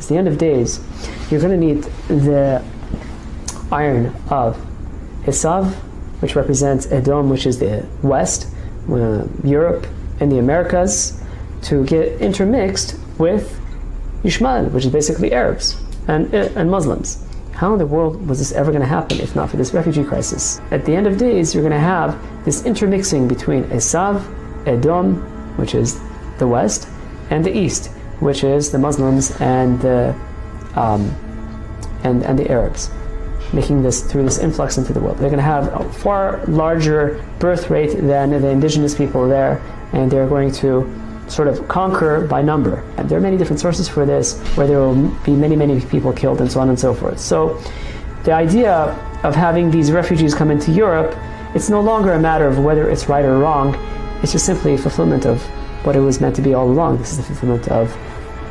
It's the end of days. You're going to need the iron of Esav, which represents Edom, which is the west, Europe, and the Americas, to get intermixed with Ishmael, which is basically Arabs and Muslims. How in the world was this ever going to happen if not for this refugee crisis? At the end of days, you're going to have this intermixing between Esav, Edom, which is the west, and the east, which is the Muslims and the Arabs, making this through this influx into the world. They're going to have a far larger birth rate than the indigenous people there, and they're going to sort of conquer by number. And there are many different sources for this, where there will be many, many people killed and so on and so forth. So the idea of having these refugees come into Europe, it's no longer a matter of whether it's right or wrong. It's just simply a fulfillment of what it was meant to be all along. This is the fulfillment of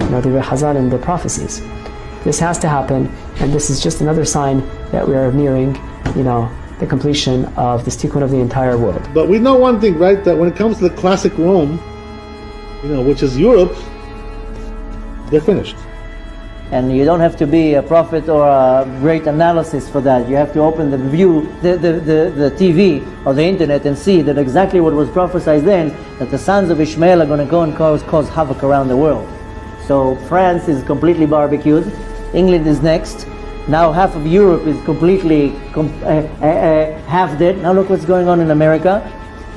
the Chazal and the prophecies. This has to happen, and this is just another sign that we are nearing, the completion of this tikkun of the entire world. But we know one thing, right? That when it comes to the classic Rome, which is Europe, they're finished. And you don't have to be a prophet or a great analysis for that. You have to open the TV or the internet and see that exactly what was prophesied then, that the sons of Ishmael are going to go and cause havoc around the world. So France is completely barbecued. England is next. Now half of Europe is completely half dead. Now look what's going on in America.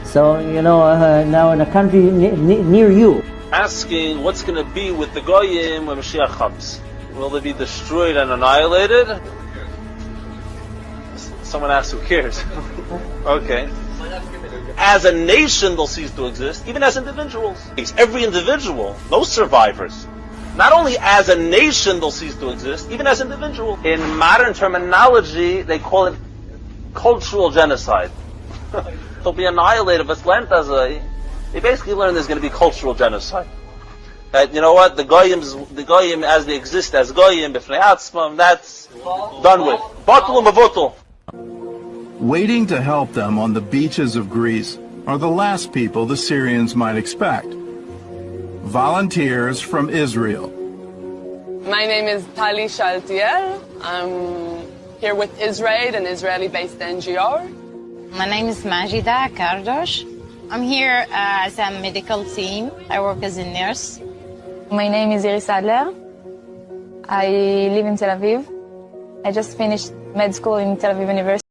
So, now in a country near you. Asking what's going to be with the Goyim when Mashiach comes. Will they be destroyed and annihilated? Someone asked, who cares? Okay. As a nation, they'll cease to exist, even as individuals. Every individual, no survivors. Not only as a nation, they'll cease to exist, even as individuals. In modern terminology, they call it cultural genocide. They'll be annihilated. They basically learn there's going to be cultural genocide. That, the Goyim as they exist as Goyim, b'fnei atzmam, that's done with. Batul u'mavutul. Waiting to help them on the beaches of Greece are the last people the Syrians might expect. Volunteers from Israel. My name is Tali Shaltiel. I'm here with Israel, an Israeli-based NGO. My name is Majida Kardosh. I'm here as a medical team. I work as a nurse. My name is Iris Adler. I live in Tel Aviv. I just finished med school in Tel Aviv University.